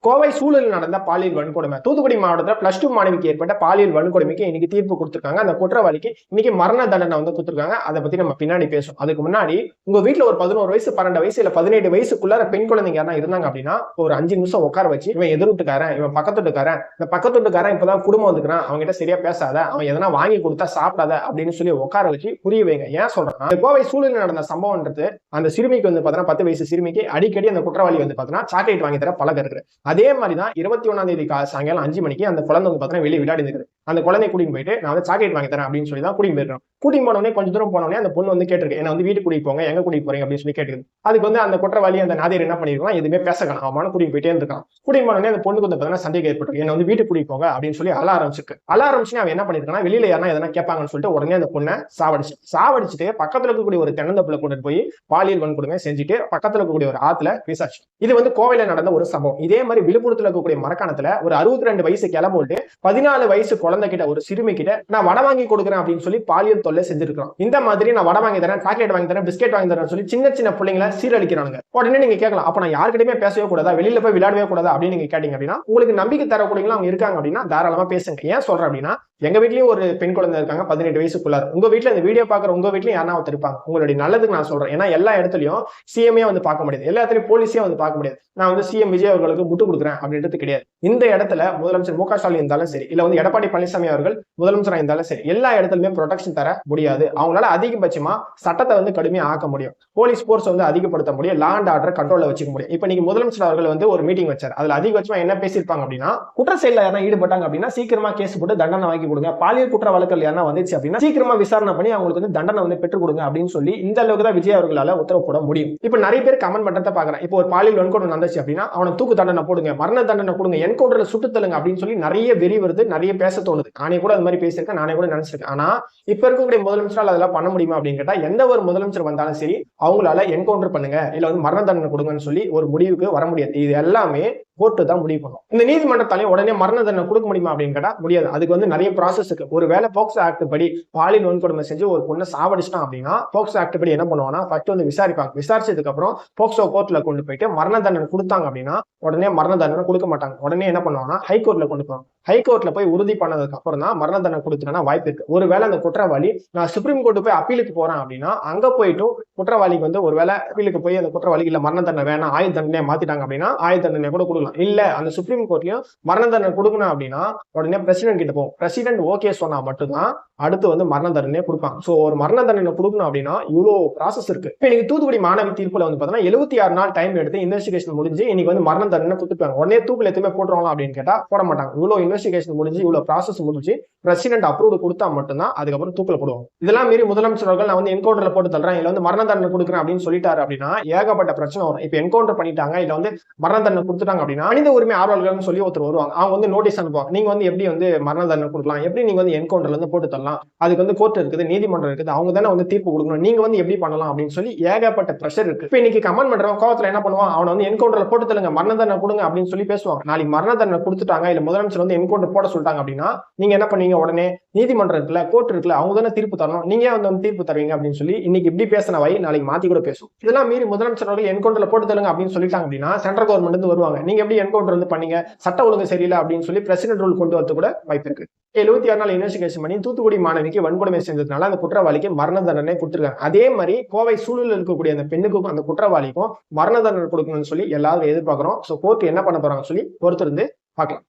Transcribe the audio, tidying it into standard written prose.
கோவை சூழலில் நடந்த பாலியல் வன்கொடுமை. தூத்துக்குடி மாவட்டத்தில் +2 மாணவிக்கு ஏற்பட்ட பாலியல் வன்கொடுமைக்கு இன்னைக்கு தீர்ப்பு கொடுத்திருக்காங்க. அந்த குற்றவாளிக்கு இன்னைக்கு மரண தண்டனை கொடுத்திருக்காங்க. அதை பத்தி நம்ம பின்னாடி பேசுவோம். அதுக்கு முன்னாடி உங்க வீட்டுல ஒரு 11 வயசு 12 வயசு இல்ல 17 வயசுக்குள்ள பெண் குழந்தைங்க யாரா இருந்தாங்க அப்படின்னா ஒரு 5 நிமிஷம் உட்கார வச்சு இவன் எதிர்ட்டுக்காரன், இவன் பக்கத்துட்டுக்காரன், இந்த பக்கத்துட்டுக்காரன் இப்பதான் குடும்பம் வந்துக்கிறான், அவங்க கிட்ட சரியா பேசாத, அவன் எதனா வாங்கி கொடுத்தா சாப்பிடாத அப்படின்னு சொல்லி உட்கார வச்சு புரிய வைங்க. ஏன் சொல்றேன், கோவை சூழலில் நடந்த சம்பவம்ன்றது அந்த சிறுமிக்கு பாத்தீங்கன்னா 10 வயசு சிறுமிக்கு அடிக்கடி அந்த குற்றவாளி பாத்தீங்கன்னா சாக்லேட் வாங்கி தர பழக்கம் இருக்கு. அதே மாதிரிதான் 21ஆம் தேதி சாயங்காலம் 5 மணிக்கு அந்த குழந்தை பாத்தீங்கன்னா வெளியே விளையாடி இருக்குது. அந்த குழந்தை கூட்டிட்டு போயிட்டு நான் சாக்லேட் வாங்கி தரேன் அப்படின்னு சொல்லி தான் கூட்டிட்டு போயிருக்கோம். கூட்டிட்டு போனோடனே கொஞ்சம் தூரம் போனோடனே அந்த பொண்ணு கேட்டிருக்கு, என்ன வீட்டுக்கு கூட்டிட்டு போங்க, எங்க கூட்டிட்டு போறீங்க அப்படின்னு சொல்லி கேட்டுருக்கு. அதுக்கு அந்த குற்றவாளி அந்த நாதியர் என்ன பண்ணிருக்கான், எதுவுமே பேசலாம், அவமான கூட்டிட்டு போயிட்டே இருக்கான். கூட்டிட்டு போனோடனே அந்த பொண்ணுக்கு பாத்தீங்கன்னா சந்தேகம் ஏற்பட்டு என்ன வீட்டுக்கு கூட்டிட்டு போங்க அப்படின்னு சொல்லி அழ ஆரம்பிச்சிருக்கு. அழ ஆரம்பிச்சு அவன் என்ன பண்ணிருக்கான், வெளியில யாரா எதனா கேட்பாங்கன்னு சொல்லிட்டு உடனே அந்த பொண்ணை சாவடிச்சுட்டு பக்கத்துல இருக்கக்கூடிய ஒரு தென்னந்தப்புல கொண்டு போய் பாலியல் வன்கொடுமை செஞ்சுட்டு பக்கத்துல இருக்கக்கூடிய ஒரு ஆத்துல வீசாச்சு. இது கோவையில நடந்த ஒரு சம்பவம். இதே மாதிரி விழுப்புரத்துல இருக்கக்கூடிய மரக்காணத்துல ஒரு 62 வயசு கிளம்போட்டு 14 வயசு குழந்தை கிட்ட ஒரு சிறுமி கிட்ட நான் வடை வாங்கி கொடுக்குறேன் அப்படின்னு சொல்லி பாலியல் தொல்லை செஞ்சிருக்கான். இந்த மாதிரி நான் வடை வாங்கி தரேன், சாக்லேட் வாங்கி தரேன், பிஸ்கெட் வாங்கி தரேன் சொல்லி சின்ன சின்ன பிள்ளைங்களை சீரழிக்கிறாங்க. உடனே நீங்க கேட்கலாம், அப்ப நான் யாருக்கிட்டயுமே பேசவே கூடாதா, வெளியில போய் விளையாடவே கூடாது அப்படின்னு நீங்க கேட்டீங்க அப்படின்னா உங்களுக்கு நம்பிக்கை தரக்கூடியவங்க அவங்க இருக்காங்க அப்படின்னா தாராளமா பேசுங்க. ஏன் சொல்றேன் அப்படின்னா எங்க வீட்லயும் ஒரு பெண் குழந்தை இருக்காங்க 18 வயசுக்குள்ள. உங்க வீட்டுல இந்த வீடியோ பாக்குற உங்க வீட்லயும் யாரா இருப்பாங்க. உங்களுடைய நல்லதுக்கு நான் சொல்றேன். ஏன்னா எல்லா இடத்துலயும் சிஎம்ஏ பார்க்க முடியாது, எல்லா இடத்துலயும் போலீஸே பார்க்க முடியாது. நான் சிஎம் விஜய் அவர்களுக்கு முட்டு கொடுக்குறேன் அப்படின்றது கிடையாது. இந்த இடத்துல முதலமைச்சர் மு க ஸ்டாலின் இருந்தாலும் சரி, இல்ல எடப்பாடி பழனிசாமி அவர்கள் முதலமைச்சராக இருந்தாலும் சரி, எல்லா இடத்துலயுமே ப்ரொடெக்ஷன் தர முடியாது. அவங்களால அதிகபட்சமா சட்டத்தை கடுமையா ஆக்க முடியும், போலீஸ் போர்ஸ் அதிகப்படுத்த முடியும், லா அண்ட் ஆர்டர் கண்ட்ரோல்ல வச்சுக்க முடியும். இப்ப நீங்க முதலமைச்சர் அவர்கள் ஒரு மீட்டிங் வச்சார். அதுல அதிகபட்சமா என்ன பேசியிருப்பாங்க அப்படின்னா, குற்ற செயல யாரா ஈடுபட்டாங்க அப்படின்னா சீக்கிரமா கேஸ் போட்டு தண்டனை வாங்கி கொடுங்க, பாலியல் குற்ற வழக்குகள் யாரா வந்துச்சு அப்படின்னா சீக்கிரமா விசாரணை பண்ணி அவங்களுக்கு தண்டனை பெற்றுக் கொடுங்க அப்படின்னு சொல்லி இந்த அளவுக்கு தான் விஜய் அவர்களால உத்தரவு போட முடியும். இப்ப நிறைய பேர் கமெண்ட் பண்றத பாக்குறேன். இப்போ ஒரு பாலியல் வன்கொடுமை நடந்துச்சு அப்படின்னா அவனை தூக்கு தண்டனை போடுங்க, மரண தண்டனை கொடுங்க, என்கவுண்டர்ல சுட்டு தள்ளுங்க அப்படின்னு சொல்லி நிறைய வெறி வருது, நிறைய பேச தோணுது. நானே கூட அது மாதிரி பேசியிருக்கேன், நானே கூட நினைச்சிருக்கேன். ஆனா இப்ப இருக்கக்கூடிய முதலமைச்சரால் அதெல்லாம் பண்ண முடியுமா அப்படின்னு கேட்டா எந்த ஒரு முதலமைச்சர் வந்தாலும் சரி அவங்களால என்கவுண்டர் பண்ணுங்க இல்ல மரண தண்டனை கொடுங்கன்னு சொல்லி ஒரு முடிவுக்கு வர முடியாது. இது எல்லாமே கோர்ட்டு தான் முடிவு பண்ணும். இந்த நீதிமன்றத்தாலையும் உடனே மரண தண்டனை கொடுக்க முடியுமா அப்படின்னு கேட்டா முடியாது. அதுக்கு நிறைய ப்ராசஸ் இருக்கு. ஒருவேளை போக்சோ ஆக்ட் படி பாலியல் வன்கொடுமை செஞ்சு ஒரு பொண்ணை சாவடிச்சிட்டான் அப்படின்னா போக்சோ ஆக்ட் படி என்ன பண்ணுவாங்கன்னா ஃபர்ஸ்ட் விசாரிப்பாங்க. விசாரிச்சதுக்கு அப்புறம் போக்சோ கோர்ட்ல கொண்டு போயிட்டு மரண தண்டனை கொடுத்தாங்க அப்படின்னா உடனே மரண தண்டனை கொடுக்க மாட்டாங்க. உடனே என்ன பண்ணுவாங்கன்னா ஹைகோர்ட்ல கொண்டு போவாங்க. ஹைகோர்ட்ல போய் உறுதி பண்ணதுக்கு அப்புறம் தான் மரண தண்டனை கொடுத்துனா வாய்ப்பு இருக்கு. ஒருவேளை அந்த குற்றவாளி நான் சுப்ரீம் கோர்ட்டு போய் அப்பீலுக்கு போறேன் அப்படின்னா அங்க போயிட்டு குற்றவாளிக்கு ஒருவேளை அப்பீலுக்கு போய் அந்த குற்றவாளிக்கு இல்ல மரண தண்டனை வேணாம் ஆயுள் தண்டனையை மாத்திட்டாங்க அப்படின்னா ஆயுள் தண்டனை கூட கொடுக்கலாம். இல்ல அந்த சுப்ரீம் கோர்ட்லயும் மரண தண்டனை கொடுக்கணும் அப்படின்னா உடனே பிரசிடென்ட் கிட்ட போகும். பிரசிடென்ட் ஓகே சொன்னா மட்டும்தான் அடுத்து மரண தண்டனையே கொடுப்பாங்க. சோ ஒரு மரண தண்டனை கொடுக்கணும் அப்படின்னா இவ்வளவு ப்ராசஸ் இருக்கு. இப்ப இன்னைக்கு தூத்துக்குடி மாணவி தீர்ப்புல பாத்தீங்கன்னா 76 நாள் டைம் எடுத்து இன்வெஸ்டிகேஷன் முடிஞ்சு இன்னைக்கு மரண தண்டனை கொடுத்துட்டாங்க. உடனே தூக்குல எதுவுமே போட்டுருவாங்க அப்படின்னு கேட்டா போட மாட்டாங்க. இவ்வளவு இன்வெஸ்டிகேஷன் முடிஞ்சு இவ்வளவு ப்ராசஸ் முடிஞ்சு பிரசிடென்ட் அப்ரூவ் கொடுத்தா மட்டும்தான் அதுக்கப்புறம் தூக்குல போடுவாங்க. இதெல்லாம் மீறி முதலமைச்சர் அவர்கள் நான் என்கவுண்டர்ல போட்டு தள்ளுறேன் இல்ல மரண தண்டனை கொடுக்குறேன் அப்படின்னு சொல்லிட்டாரு அப்படின்னா ஏகப்பட்ட பிரச்சனை வரும். இப்ப என்கவுண்டர் பண்ணிட்டாங்க இல்ல மரண தண்டனை கொடுத்துட்டாங்க அப்படின்னா மனித உரிமை ஆர்வலர்கள் சொல்லி ஒருத்தர் வருவாங்க. அவங்க நோட்டீஸ் அனுப்புவாங்க. நீங்க எப்படி மரண தண்டனை கொடுக்கலாம், எப்படி நீங்க என்கவுண்டர்ல போட்டு தரலாம், அதுக்கு கோர்ட் இருக்குது, நீதிமன்றம் இருக்குது, அவங்க தானே தீர்ப்பு கொடுக்கணும், நீங்க எப்படி பண்ணலாம் அப்படின்னு சொல்லி ஏகப்பட்ட பிரஷர் இருக்கு. இப்ப இன்னைக்கு கமெண்ட் பண்றவங்க கோவத்துல என்ன பண்ணுவான், அவனை என்கவுண்டர்ல போட்டு தள்ளுங்க, மரண தண்டனை கொடுங்க அப்படின்னு சொல்லி பேசுவாங்க. நாளைக்கு மரண தண்டனை கொடுத்துட்டாங்க இல்ல முதலமைச்சர் என்கவுண்டர் போட சொல்லிட்டாங்க அப்படின்னா நீங்க என்ன பண்ணுவீங்க, உடனே நீதிமன்றம் இருக்குல்ல, கோர்ட் இருக்குல்ல, அவங்க தானே தீர்ப்பு தரணும், நீங்க தீர்ப்பு தருவீங்க அப்படின்னு சொல்லி இன்னைக்கு இப்படி பேசின வை நாளைக்கு மாத்தி கூட பேசும். இதெல்லாம் மீறி முதலமைச்சர் அவர்கள் என்கவுண்டர்ல போட்டு தள்ளுங்க அப்படின்னு சொல்லிட்டாங்க அப்படின்னா சென்ட்ரல் கவர்மெண்ட் வருவாங்க. நீங்க எப்படி என்கவுண்டர் பண்ணீங்க, சட்ட ஒழுங்கு சரியில்லை அப்படின்னு சொல்லி பிரசிடென்ட் ரூல் கொண்டு வரது கூட வாய்ப்பு இருக்கு. 76 நாள் இன்வெஸ்டிகேஷன் பண்ணி தூத்துக்குடி மாணவிக்கு வன்கொடுமை செஞ்சதுனால அந்த குற்றவாளிக்கு மரண தண்டனை கொடுத்திருக்காங்க. அதே மாதிரி கோவை சூழலில் இருக்கக்கூடிய அந்த பெண்ணுக்கும் அந்த குற்றவாளிக்கும் மரண தண்டனை கொடுக்கணும்னு சொல்லி எல்லாரும் எதிர்பார்க்கிறோம். சோ கோர்ட் என்ன பண்ண போறாங்க சொல்லி பொறுத்திருந்து பார்க்கலாம்.